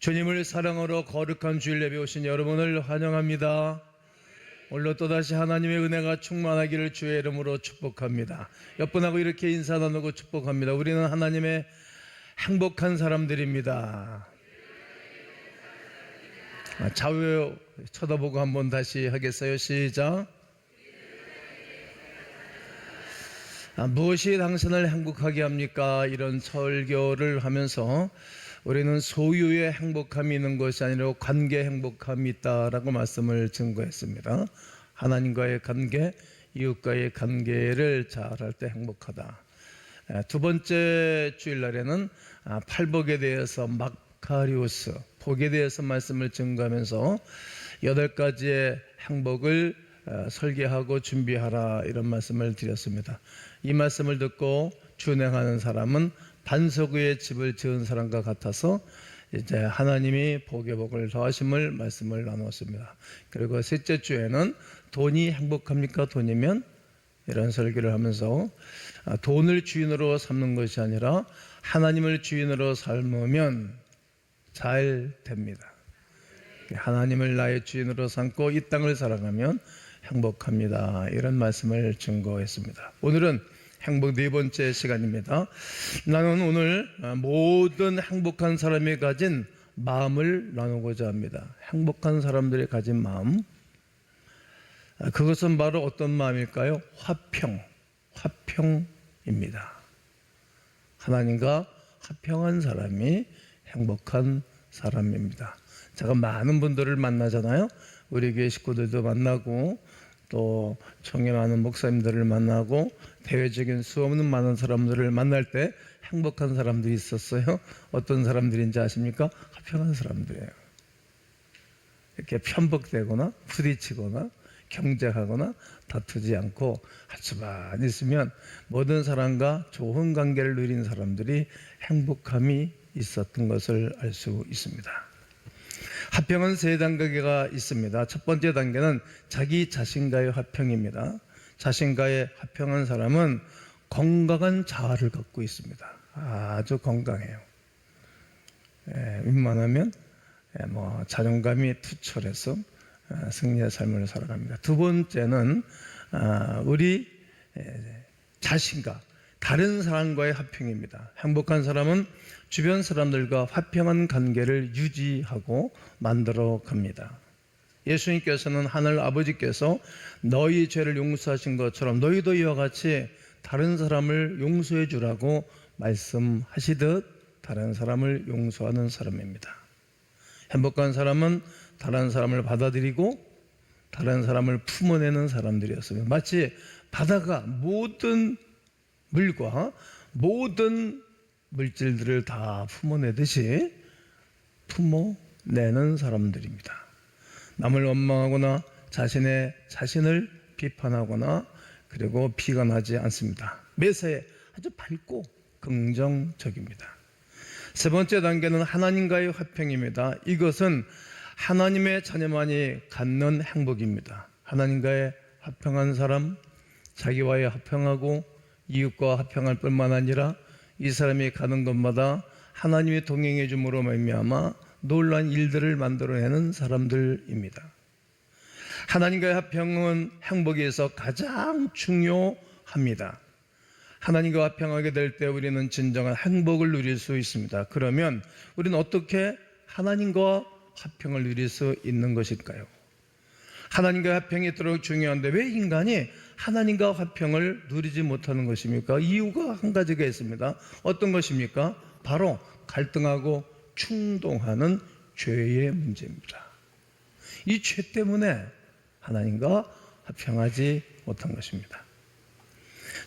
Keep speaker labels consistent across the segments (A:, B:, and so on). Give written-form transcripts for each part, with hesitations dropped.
A: 주님을 사랑하러 거룩한 주일 예배 오신 여러분을 환영합니다. 오늘로 또다시 하나님의 은혜가 충만하기를 주의 이름으로 축복합니다. 옆분하고 이렇게 인사 나누고 축복합니다. 우리는 하나님의 행복한 사람들입니다. 좌우 쳐다보고 한번 다시 하겠어요? 시작. 무엇이 당신을 행복하게 합니까? 이런 설교를 하면서 우리는 소유의 행복함이 있는 것이 아니라 관계 행복함이 있다라고 말씀을 증거했습니다. 하나님과의 관계, 이웃과의 관계를 잘할 때 행복하다. 두 번째 주일날에는 팔복에 대해서 마카리오스, 복에 대해서 말씀을 증거하면서 8가지의 행복을 설계하고 준비하라 이런 말씀을 드렸습니다. 이 말씀을 듣고 준행하는 사람은 반석 위에 집을 지은 사람과 같아서 이제 하나님이 복의 복을 더하심을 말씀을 나누었습니다. 그리고 셋째 주에는 돈이 행복합니까? 돈이면 이런 설교를 하면서 돈을 주인으로 삼는 것이 아니라 하나님을 주인으로 삶으면 잘 됩니다. 하나님을 나의 주인으로 삼고 이 땅을 살아가면 행복합니다. 이런 말씀을 증거했습니다. 오늘은 행복 네 번째 시간입니다. 나는 오늘 모든 행복한 사람이 가진 마음을 나누고자 합니다. 행복한 사람들이 가진 마음, 그것은 바로 어떤 마음일까요? 화평입니다. 하나님과 화평한 사람이 행복한 사람입니다. 제가 많은 분들을 만나잖아요. 우리 교회 식구들도 만나고 또 청년하는 목사님들을 만나고 대외적인 수없는 많은 사람들을 만날 때 행복한 사람들이 있었어요. 어떤 사람들인지 아십니까? 화평한 사람들이에요. 이렇게 편복되거나 부딪히거나 경쟁하거나 다투지 않고 할 수만 있으면 모든 사람과 좋은 관계를 누린 사람들이 행복함이 있었던 것을 알 수 있습니다. 화평은 세 단계가 있습니다. 첫 번째 단계는 자기 자신과의 화평입니다. 자신과의 화평한 사람은 건강한 자아를 갖고 있습니다. 아주 건강해요. 웬만하면 자존감이 투철해서 승리의 삶을 살아갑니다. 두 번째는 우리 자신과 다른 사람과의 화평입니다. 행복한 사람은 주변 사람들과 화평한 관계를 유지하고 만들어 갑니다. 예수님께서는 하늘 아버지께서 너희 죄를 용서하신 것처럼 너희도 이와 같이 다른 사람을 용서해 주라고 말씀하시듯 다른 사람을 용서하는 사람입니다. 행복한 사람은 다른 사람을 받아들이고 다른 사람을 품어내는 사람들이었습니다. 마치 바다가 모든 물과 모든 물질들을 다 품어내듯이 품어내는 사람들입니다. 남을 원망하거나 자신을 비판하거나 그리고 비관하지 않습니다. 매사에 아주 밝고 긍정적입니다. 세 번째 단계는 하나님과의 화평입니다. 이것은 하나님의 자녀만이 갖는 행복입니다. 하나님과의 화평한 사람, 자기와의 화평하고 이웃과 화평할 뿐만 아니라 이 사람이 가는 곳마다 하나님이 동행해 줌으로 말미암아 놀라운 일들을 만들어내는 사람들입니다. 하나님과의 화평은 행복에서 가장 중요합니다. 하나님과 화평하게 될 때 우리는 진정한 행복을 누릴 수 있습니다. 그러면 우리는 어떻게 하나님과 화평을 누릴 수 있는 것일까요? 하나님과 화평이 있도록 중요한데 왜 인간이 하나님과 화평을 누리지 못하는 것입니까? 이유가 한 가지가 있습니다. 어떤 것입니까? 바로 갈등하고 충동하는 죄의 문제입니다. 이 죄 때문에 하나님과 화평하지 못한 것입니다.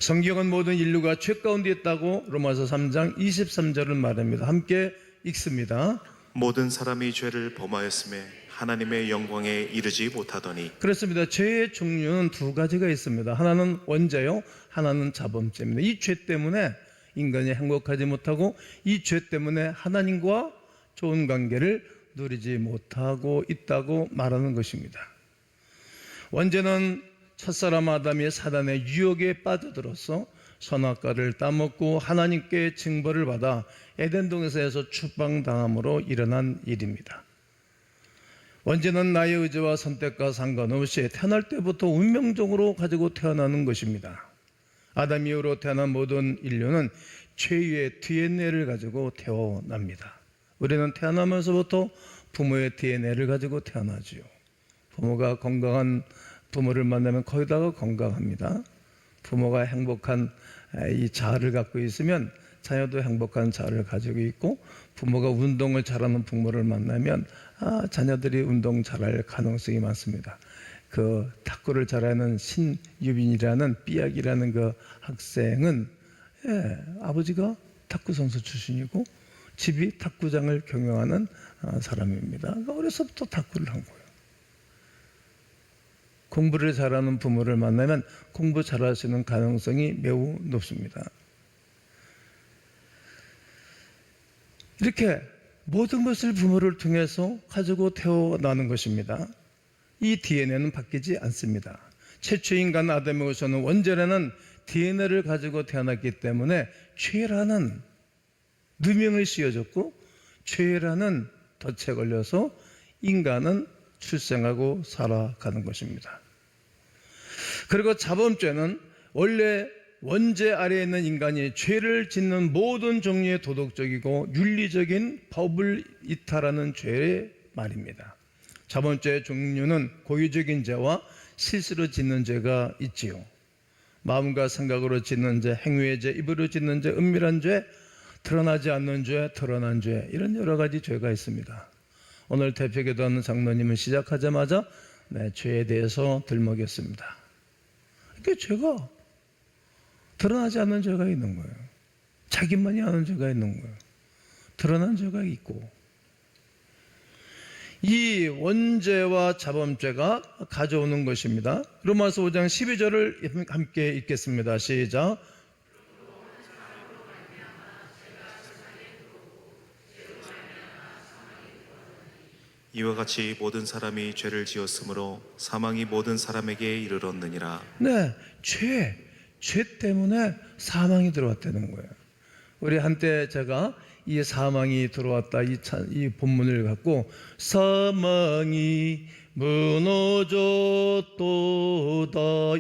A: 성경은 모든 인류가 죄 가운데 있다고 로마서 3장 23절을 말합니다. 함께 읽습니다.
B: 모든 사람이 죄를 범하였음에 하나님의 영광에 이르지 못하더니.
A: 그렇습니다. 죄의 종류는 두 가지가 있습니다. 하나는 원죄요, 하나는 자범죄입니다. 이 죄 때문에 인간이 행복하지 못하고 이 죄 때문에 하나님과 좋은 관계를 누리지 못하고 있다고 말하는 것입니다. 원죄는 첫사람 아담이 사단의 유혹에 빠져들어서 선악과를 따먹고 하나님께 징벌을 받아 에덴 동산에서 추방당함으로 일어난 일입니다. 언제는 나의 의지와 선택과 상관없이 태어날 때부터 운명적으로 가지고 태어나는 것입니다. 아담 이후로 태어난 모든 인류는 죄의 DNA를 가지고 태어납니다. 우리는 태어나면서부터 부모의 DNA를 가지고 태어나지요. 부모가 건강한 부모를 만나면 거의 다 건강합니다. 부모가 행복한 이 자아를 갖고 있으면 자녀도 행복한 자아를 가지고 있고, 부모가 운동을 잘하는 부모를 만나면 자녀들이 운동 잘할 가능성이 많습니다. 그 탁구를 잘하는 신유빈이라는 삐약이라는 그 학생은 아버지가 탁구 선수 출신이고 집이 탁구장을 경영하는 사람입니다. 그러니까 어려서부터 탁구를 한 거예요. 공부를 잘하는 부모를 만나면 공부 잘할 수 있는 가능성이 매우 높습니다. 이렇게 모든 것을 부모를 통해서 가지고 태어나는 것입니다. 이 DNA는 바뀌지 않습니다. 최초 인간 아담에게서는 원죄라는 DNA를 가지고 태어났기 때문에 죄라는 누명을 씌워줬고, 죄라는 덫에 걸려서 인간은 출생하고 살아가는 것입니다. 그리고 자범죄는 원래 원죄 아래에 있는 인간이 죄를 짓는 모든 종류의 도덕적이고 윤리적인 법을 이탈하는 죄의 말입니다. 자범죄의 종류는 고의적인 죄와 실수로 짓는 죄가 있지요. 마음과 생각으로 짓는 죄, 행위의 죄, 입으로 짓는 죄, 은밀한 죄, 드러나지 않는 죄, 드러난 죄, 이런 여러 가지 죄가 있습니다. 오늘 대표기도하는 장로님은 시작하자마자 죄에 대해서 들먹였습니다. 이게 죄가 드러나지 않는 죄가 있는 거예요. 자기만이 아는 죄가 있는 거예요. 드러난 죄가 있고, 이 원죄와 자범죄가 가져오는 것입니다. 로마서 5장 12절을 함께 읽겠습니다. 시작.
B: 이와 같이 모든 사람이 죄를 지었으므로 사망이 모든 사람에게 이르렀느니라.
A: 네, 죄 때문에 사망이 들어왔다는 거예요. 우리 한때 제가 이 사망이 들어왔다 이 본문을 갖고 사망이 무너졌도다,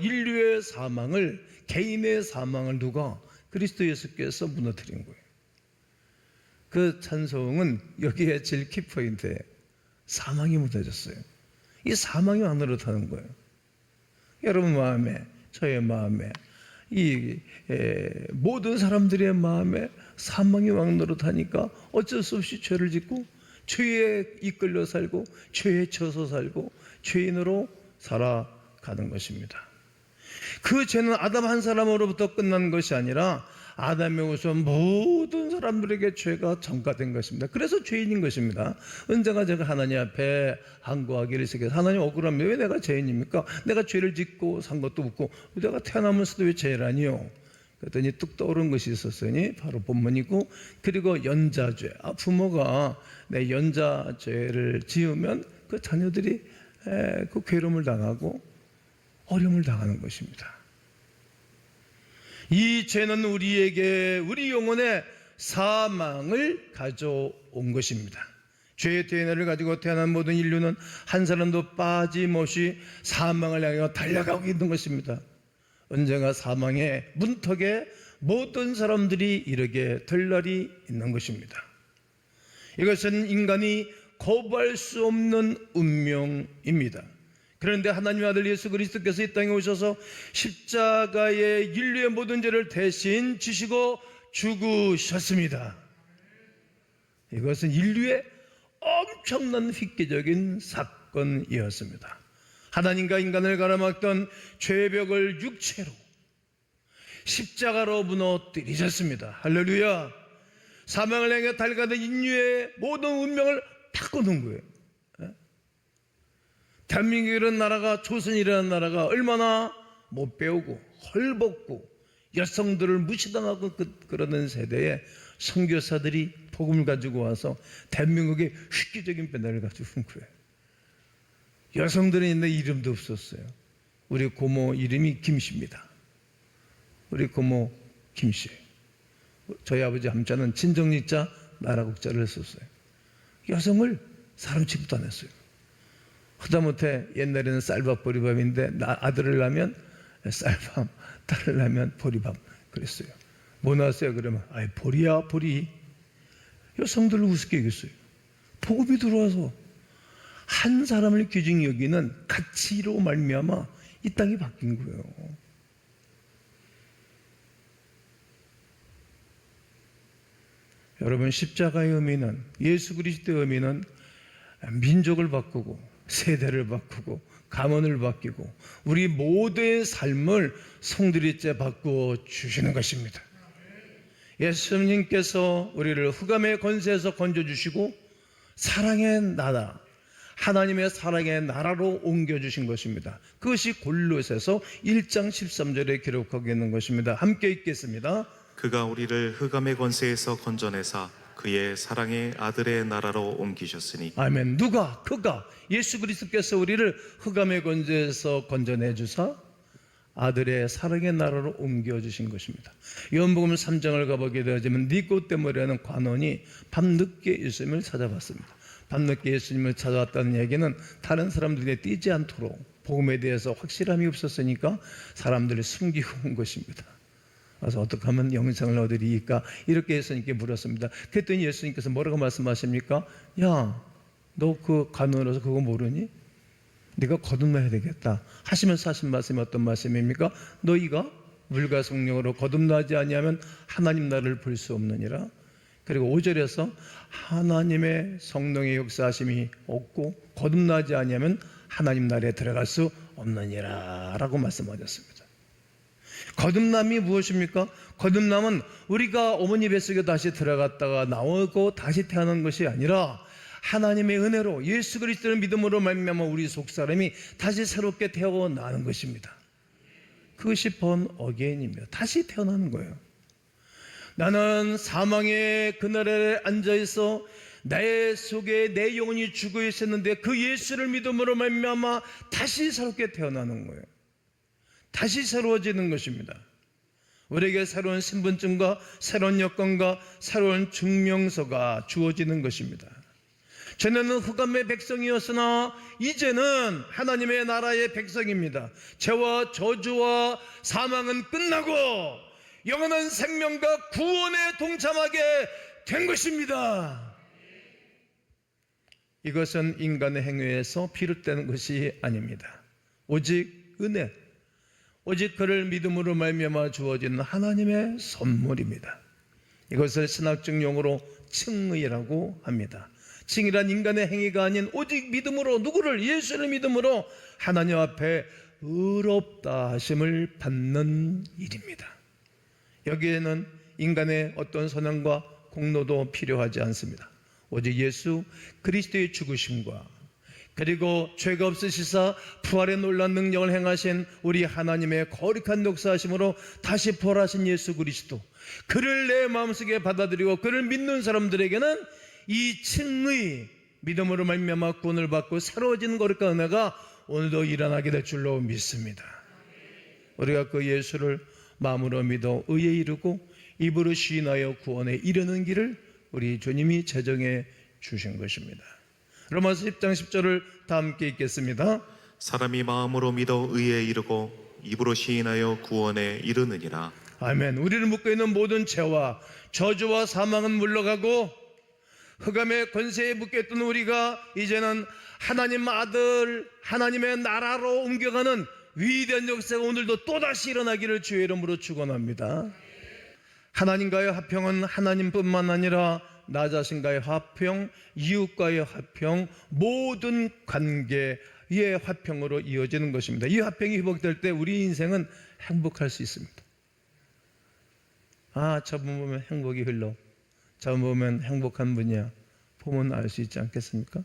A: 인류의 사망을, 개인의 사망을 누가? 그리스도 예수께서 무너뜨린 거예요. 그 찬송은 여기에 제일 키포인트예요. 사망이 묻어졌어요. 이 사망이 왕 노릇하는 거예요. 여러분 마음에, 저의 마음에, 이 모든 사람들의 마음에 사망이 왕 노릇하니까 어쩔 수 없이 죄를 짓고 죄에 이끌려 살고 죄에 져서 살고 죄인으로 살아가는 것입니다. 그 죄는 아담 한 사람으로부터 끝난 것이 아니라 아담에 오서 모든 사람들에게 죄가 전가된 것입니다. 그래서 죄인인 것입니다. 언제가 제가 하나님 앞에 항거하기를 시작해서, 하나님 억울하면 왜 내가 죄인입니까? 내가 죄를 짓고 산 것도 없고 내가 태어나면서도 왜 죄라니요? 그랬더니 뚝 떠오른 것이 있었으니 바로 본문이고, 그리고 연자죄. 부모가 내 연자죄를 지으면 그 자녀들이 그 괴로움을 당하고 어려움을 당하는 것입니다. 이 죄는 우리 영혼에 사망을 가져온 것입니다. 죄의 DNA를 가지고 태어난 모든 인류는 한 사람도 빠짐없이 사망을 향해 달려가고 있는 것입니다. 언젠가 사망의 문턱에 모든 사람들이 이르게 될 날이 있는 것입니다. 이것은 인간이 거부할 수 없는 운명입니다. 그런데 하나님의 아들 예수 그리스도께서 이 땅에 오셔서 십자가의 인류의 모든 죄를 대신 지시고 죽으셨습니다. 이것은 인류의 엄청난 획기적인 사건이었습니다. 하나님과 인간을 가로막던 죄의 벽을 육체로 십자가로 무너뜨리셨습니다. 할렐루야. 사망을 향해 달가던 인류의 모든 운명을 바꿔놓은 거예요. 대한민국이라는 나라가, 조선이라는 나라가 얼마나 못 배우고 헐벗고 여성들을 무시당하고 그러는 세대에 선교사들이 복음을 가지고 와서 대한민국에 획기적인 변화를 가지고 온 거예요. 여성들은 있는데 이름도 없었어요. 우리 고모 이름이 김씨입니다. 우리 고모 김씨. 저희 아버지 함자는 친정리자 나라국자를 썼어요. 여성을 사람 취급도 안 했어요. 하다못해 옛날에는 쌀밥 보리밥인데 아들을 낳으면 쌀밥, 딸을 낳으면 보리밥 그랬어요. 뭐 나왔어요? 그러면 아이 보리야 보리. 여성들을 우습게 여겼어요. 복음이 들어와서 한 사람을 귀중히 여기는 가치로 말미암아 이 땅이 바뀐 거예요. 여러분, 십자가의 의미는, 예수 그리스도의 의미는 민족을 바꾸고 세대를 바꾸고 가문을 바뀌고 우리 모두의 삶을 송두리째 바꾸어 주시는 것입니다. 예수님께서 우리를 흑암의 권세에서 건져주시고 사랑의 나라, 하나님의 사랑의 나라로 옮겨주신 것입니다. 그것이 골로새서 1장 13절에 기록하고 있는 것입니다. 함께 읽겠습니다.
B: 그가 우리를 흑암의 권세에서 건져내사 그의 사랑의 아들의 나라로 옮기셨으니.
A: 아멘. 누가? 그가 예수 그리스도께서 우리를 흑암의 권세에서 건져내 주사 아들의 사랑의 나라로 옮겨주신 것입니다. 요한복음 3장을 가보게 되어지면 니고데모라는 관원이 밤늦게 예수님을 찾아봤습니다. 밤늦게 예수님을 찾아왔다는 얘기는 다른 사람들이 띄지 않도록 복음에 대해서 확실함이 없었으니까 사람들을 숨기고 온 것입니다. 그래서 어떻게 하면 영생을 얻으리까? 이렇게 예수님께 물었습니다. 그랬더니 예수님께서 뭐라고 말씀하십니까? 야, 너 그 관원으로서 그거 모르니? 네가 거듭나야 되겠다 하시면서 하신 말씀이 어떤 말씀입니까? 너희가 물과 성령으로 거듭나지 아니하면 하나님 나라를 볼 수 없느니라. 그리고 5절에서 하나님의 성령의 역사하심이 없고 거듭나지 아니하면 하나님 나라에 들어갈 수 없느니라 라고 말씀하셨습니다. 거듭남이 무엇입니까? 거듭남은 우리가 어머니 뱃속에 다시 들어갔다가 나오고 다시 태어난 것이 아니라 하나님의 은혜로 예수 그리스도를 믿음으로 말미암아 우리 속사람이 다시 새롭게 태어나는 것입니다. 그것이 번 어게인입니다. 다시 태어나는 거예요. 나는 사망의 그늘에 앉아있어 내 속에 내 영혼이 죽어 있었는데 그 예수를 믿음으로 말미암아 다시 새롭게 태어나는 거예요. 다시 새로워지는 것입니다. 우리에게 새로운 신분증과 새로운 여건과 새로운 증명서가 주어지는 것입니다. 전에는 흑암의 백성이었으나 이제는 하나님의 나라의 백성입니다. 죄와 저주와 사망은 끝나고 영원한 생명과 구원에 동참하게 된 것입니다. 이것은 인간의 행위에서 비롯되는 것이 아닙니다. 오직 은혜, 오직 그를 믿음으로 말미암아 주어지는 하나님의 선물입니다. 이것을 신학적 용어로 칭의라고 합니다. 칭의란 인간의 행위가 아닌 오직 믿음으로 누구를? 예수를 믿음으로 하나님 앞에 의롭다 하심을 받는 일입니다. 여기에는 인간의 어떤 선행과 공로도 필요하지 않습니다. 오직 예수 그리스도의 죽으심과 그리고 죄가 없으시사 부활의 놀라운 능력을 행하신 우리 하나님의 거룩한 역사하심으로 다시 부활하신 예수 그리스도, 그를 내 마음속에 받아들이고 그를 믿는 사람들에게는 이 칭의, 믿음으로 말미암아 구원을 받고 새로워지는 거룩한 은혜가 오늘도 일어나게 될 줄로 믿습니다. 우리가 그 예수를 마음으로 믿어 의에 이르고 입으로 시인하여 구원에 이르는 길을 우리 주님이 제정해 주신 것입니다. 로마서 10장 10절을 다 함께 읽겠습니다.
B: 사람이 마음으로 믿어 의에 이르고 입으로 시인하여 구원에 이르느니라.
A: 아멘. 우리를 묶고 있는 모든 죄와 저주와 사망은 물러가고 흑암의 권세에 묶여있던 우리가 이제는 하나님 아들, 하나님의 나라로 옮겨가는 위대한 역사가 오늘도 또다시 일어나기를 주의 이름으로 축원합니다. 하나님과의 화평은 하나님뿐만 아니라 나 자신과의 화평, 이웃과의 화평, 모든 관계의 화평으로 이어지는 것입니다. 이 화평이 회복될 때 우리 인생은 행복할 수 있습니다. 아, 저분 보면 행복이 흘러, 저분 보면 행복한 분이야, 보면 알 수 있지 않겠습니까?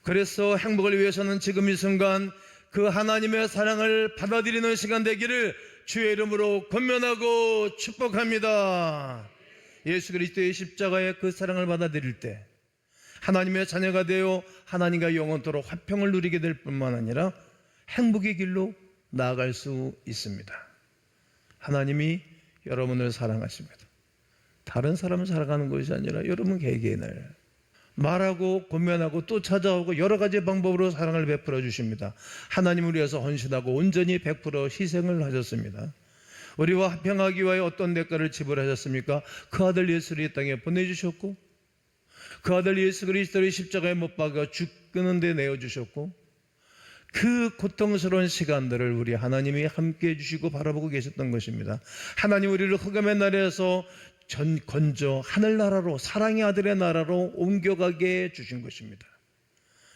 A: 그래서 행복을 위해서는 지금 이 순간 그 하나님의 사랑을 받아들이는 시간 되기를 주의 이름으로 권면하고 축복합니다. 예수 그리스도의 십자가의 그 사랑을 받아들일 때 하나님의 자녀가 되어 하나님과 영원토록 화평을 누리게 될 뿐만 아니라 행복의 길로 나아갈 수 있습니다. 하나님이 여러분을 사랑하십니다. 다른 사람을 사랑하는 것이 아니라 여러분 개개인을 말하고 권면하고 또 찾아오고 여러 가지 방법으로 사랑을 베풀어 주십니다. 하나님을 위해서 헌신하고 온전히 100% 희생을 하셨습니다. 우리와 화평하기 위하여 어떤 대가를 지불하셨습니까? 그 아들 예수를 이 땅에 보내주셨고, 그 아들 예수 그리스도를 십자가에 못 박아 죽는 데 내어주셨고, 그 고통스러운 시간들을 우리 하나님이 함께 해주시고 바라보고 계셨던 것입니다. 하나님 우리를 흑암의 나라에서 건져 하늘나라로, 사랑의 아들의 나라로 옮겨가게 해주신 것입니다.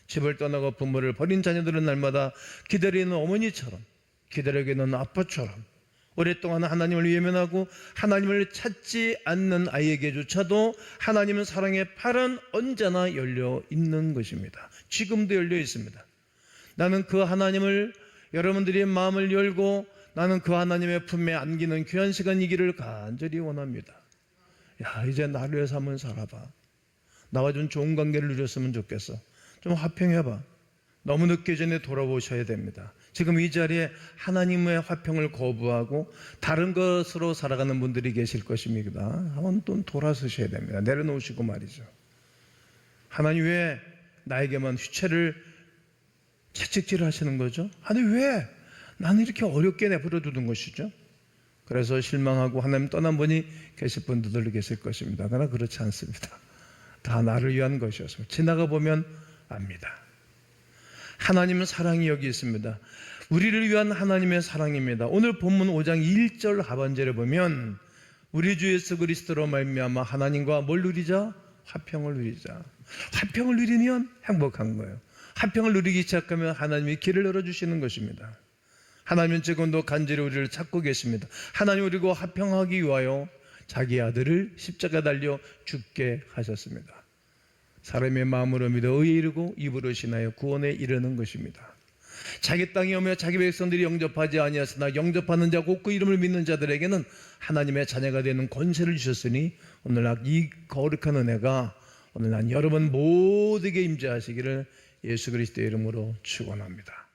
A: 집을 떠나고 부모를 버린 자녀들은 날마다 기다리는 어머니처럼, 기다리는 아빠처럼 오랫동안 하나님을 외면하고 하나님을 찾지 않는 아이에게조차도 하나님은 사랑의 팔은 언제나 열려 있는 것입니다. 지금도 열려 있습니다. 나는 그 하나님을, 여러분들이 마음을 열고 나는 그 하나님의 품에 안기는 귀한 시간이기를 간절히 원합니다. 야, 이제 나를 위해서 한번 살아봐. 나와 좀 좋은 관계를 누렸으면 좋겠어. 좀 화평해봐. 너무 늦기 전에 돌아보셔야 됩니다. 지금 이 자리에 하나님의 화평을 거부하고 다른 것으로 살아가는 분들이 계실 것입니다. 한번 또 돌아서셔야 됩니다. 내려놓으시고 말이죠. 하나님 왜 나에게만 휘체를 채찍질 하시는 거죠? 아니 왜 나는 이렇게 어렵게 내버려 두는 것이죠? 그래서 실망하고 하나님 떠난 분이 계실 분들도 계실 것입니다. 그러나 그렇지 않습니다. 다 나를 위한 것이어서 지나가 보면 압니다. 하나님은 사랑이 여기 있습니다. 우리를 위한 하나님의 사랑입니다. 오늘 본문 5장 1절 하반절에 보면 우리 주 예수 그리스도로 말미암아 하나님과 뭘 누리자? 화평을 누리자. 화평을 누리면 행복한 거예요. 화평을 누리기 시작하면 하나님이 길을 열어주시는 것입니다. 하나님은 지금도 간절히 우리를 찾고 계십니다. 하나님 우리가 화평하기 위하여 자기 아들을 십자가에 달려 죽게 하셨습니다. 사람의 마음으로 믿어 의에 이르고 입으로 신하여 구원에 이르는 것입니다. 자기 땅에 오며 자기 백성들이 영접하지 아니하으나 영접하는 자 곧 그 이름을 믿는 자들에게는 하나님의 자녀가 되는 권세를 주셨으니 오늘날 이 거룩한 은혜가 오늘 난 여러분 모두에게 임재하시기를 예수 그리스도의 이름으로 축원합니다.